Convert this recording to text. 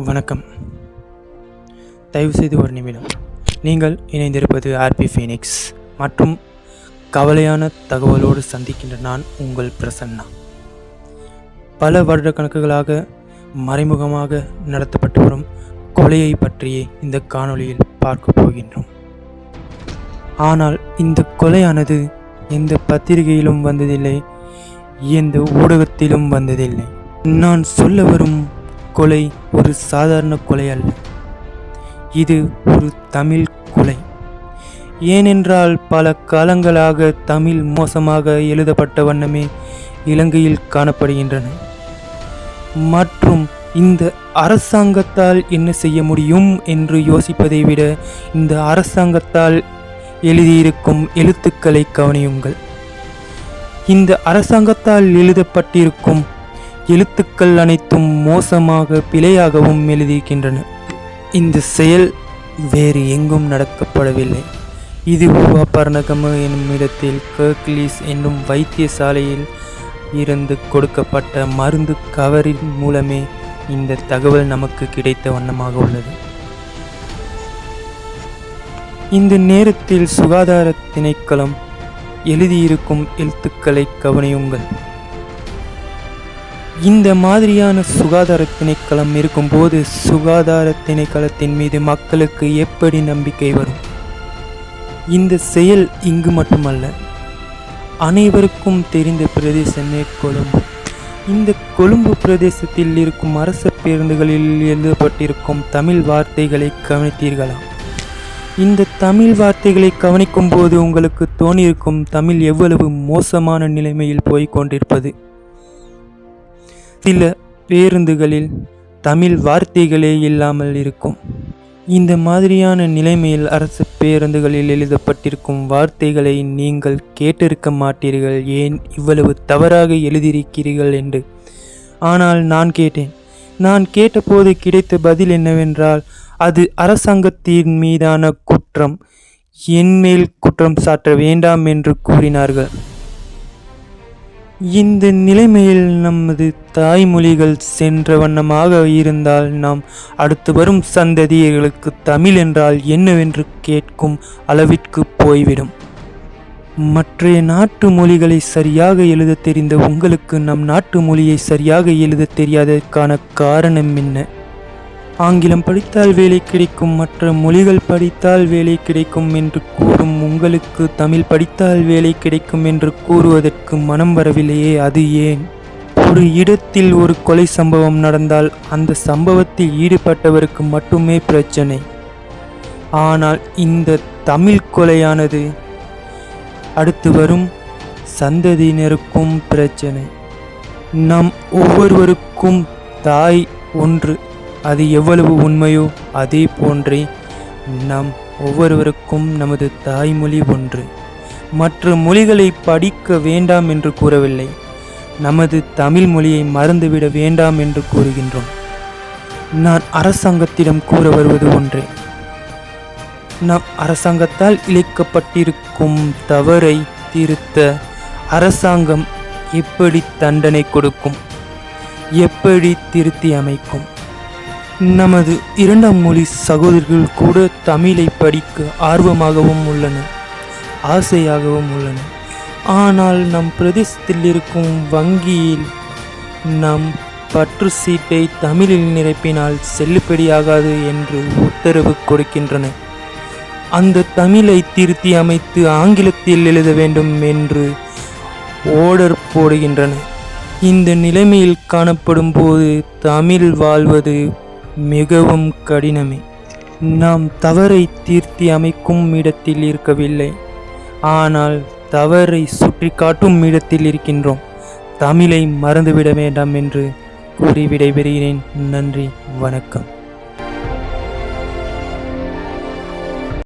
வணக்கம். தயவுசெய்து ஒரு நிமிடம். நீங்கள் இணைந்திருப்பது ஆர்பி ஃபீனிக்ஸ் மற்றும் கவலையான தகவலோடு சந்திக்கின்ற நான் உங்கள் பிரசன்னா. பல வருட கணக்குகளாக மறைமுகமாக நடத்தப்பட்டு வரும் கொலையை பற்றியே இந்த காணொளியில் பார்க்க போகின்றோம். ஆனால் இந்த கொலையானது எந்த பத்திரிகையிலும் வந்ததில்லை, எந்த ஊடகத்திலும் வந்ததில்லை. நான் சொல்ல வரும் கொலை ஒரு சாதாரண கொலை அல்ல, இது ஒரு தமிழ் கொலை. ஏனென்றால் பல காலங்களாக தமிழ் மோசமாக எழுதப்பட்ட வண்ணமே இலங்கையில் காணப்படுகின்றன. மற்றும் இந்த அரசாங்கத்தால் என்ன செய்ய முடியும் என்று யோசிப்பதை விட இந்த அரசாங்கத்தால் எழுதியிருக்கும் எழுத்துக்களை கவனியுங்கள். இந்த அரசாங்கத்தால் எழுதப்பட்டிருக்கும் எழுத்துக்கள் அனைத்தும் மோசமாக பிழையாகவும் எழுதியிருக்கின்றன. இந்த செயல் வேறு எங்கும் நடக்கப்படவில்லை. இது பர்ணகம என்னும் இடத்தில் கர்க்லீஸ் என்னும் வைத்தியசாலையில் இருந்து கொடுக்கப்பட்ட மருந்து கவரின் மூலமே இந்த தகவல் நமக்கு கிடைத்த வண்ணமாக உள்ளது. இந்த நேரத்தில் சுகாதார திணைக்களம் எழுதியிருக்கும் எழுத்துக்களை கவனியுங்கள். இந்த மாதிரியான சுகாதார திணைக்களம் இருக்கும்போது சுகாதார திணைக்களத்தின் மீது மக்களுக்கு எப்படி நம்பிக்கை வரும்? இந்த செயல் இங்கு மட்டுமல்ல, அனைவருக்கும் தெரிந்த பிரதேசமே கொழும்பு. இந்த கொழும்பு பிரதேசத்தில் இருக்கும் அரச பேருந்துகளில் எழுதப்பட்டிருக்கும் தமிழ் வார்த்தைகளை கவனித்தீர்களா? இந்த தமிழ் வார்த்தைகளை கவனிக்கும் போது உங்களுக்கு தோணியிருக்கும் தமிழ் எவ்வளவு மோசமான நிலைமையில் போய்கொண்டிருப்பது. சில பேருந்துகளில் தமிழ் வார்த்தைகளே இல்லாமல் இருக்கும். இந்த மாதிரியான நிலைமையில் அரசு பேருந்துகளில் எழுதப்பட்டிருக்கும் வார்த்தைகளை நீங்கள் கேட்டிருக்க மாட்டீர்கள், ஏன் இவ்வளவு தவறாக எழுதியிருக்கிறீர்கள் என்று. ஆனால் நான் கேட்டபோது கிடைத்த பதில் என்னவென்றால், அது அரசாங்கத்தின் மீதான குற்றம், என்மேல் குற்றம் சாட்ட வேண்டாம் என்று கூறினார்கள். இந்த நிலைமையில் நமது தாய்மொழிகள் சென்ற வண்ணமாக இருந்தால் நாம் அடுத்து வரும் சந்ததியர்களுக்கு தமிழ் என்றால் என்னவென்று கேட்கும் அளவிற்கு போய்விடும். மற்ற நாட்டு மொழிகளை சரியாக எழுத தெரிந்த உங்களுக்கு நம் நாட்டு மொழியை சரியாக எழுத தெரியாததற்கான காரணம் என்ன? ஆங்கிலம் படித்தால் வேலை கிடைக்கும், மற்ற மொழிகள் படித்தால் வேலை கிடைக்கும் என்று கூறும் உங்களுக்கு தமிழ் படித்தால் வேலை கிடைக்கும் என்று கூறுவதற்கு மனம் வரவில்லையே, அது ஏன்? ஒரு இடத்தில் ஒரு கொலை சம்பவம் நடந்தால் அந்த சம்பவத்தில் ஈடுபட்டவருக்கு மட்டுமே பிரச்சனை. ஆனால் இந்த தமிழ் கொலையானது அடுத்து வரும் சந்ததியினருக்கும் பிரச்சனை. நம் ஒவ்வொருவருக்கும் தாய் ஒன்று, அது எவ்வளவு உண்மையோ அதே போன்றே நம் ஒவ்வொருவருக்கும் நமது தாய்மொழி ஒன்று. மற்ற மொழிகளை படிக்க வேண்டாம் என்று கூறவில்லை, நமது தமிழ் மொழியை மறந்துவிட வேண்டாம் என்று கூறுகின்றோம். நான் அரசாங்கத்திடம் கூற வருவது ஒன்றே, நம் அரசாங்கத்தால் இழைக்கப்பட்டிருக்கும் தவறை திருத்த அரசாங்கம் எப்படி தண்டனை கொடுக்கும், எப்படி திருத்தி அமைக்கும்? நமது இரண்டாம் மொழி சகோதரர்கள் கூட தமிழை படிக்க ஆர்வமாகவும் உள்ளனர், ஆசையாகவும் உள்ளனர். ஆனால் நம் பிரதேசத்தில் இருக்கும் வங்கியில் நம் பற்று சீட்டை தமிழில் நிரப்பினால் செல்லுபடியாகாது என்று உத்தரவு கொடுக்கின்றன. அந்த தமிழை திருத்தி அமைத்து ஆங்கிலத்தில் எழுத வேண்டும் என்று ஓர்டர் போடுகின்றன. இந்த நிலைமையில் காணப்படும் போது தமிழ் வாழ்வது மிகவும் கடினமே. நாம் தவறை தீர்த்தி அமைக்கும் இடத்தில் இருக்கவில்லை, ஆனால் தவறை சுற்றி காட்டும் இடத்தில் இருக்கின்றோம். தமிழை மறந்துவிட வேண்டாம் என்று கூறி விடைபெறுகிறேன். நன்றி, வணக்கம்.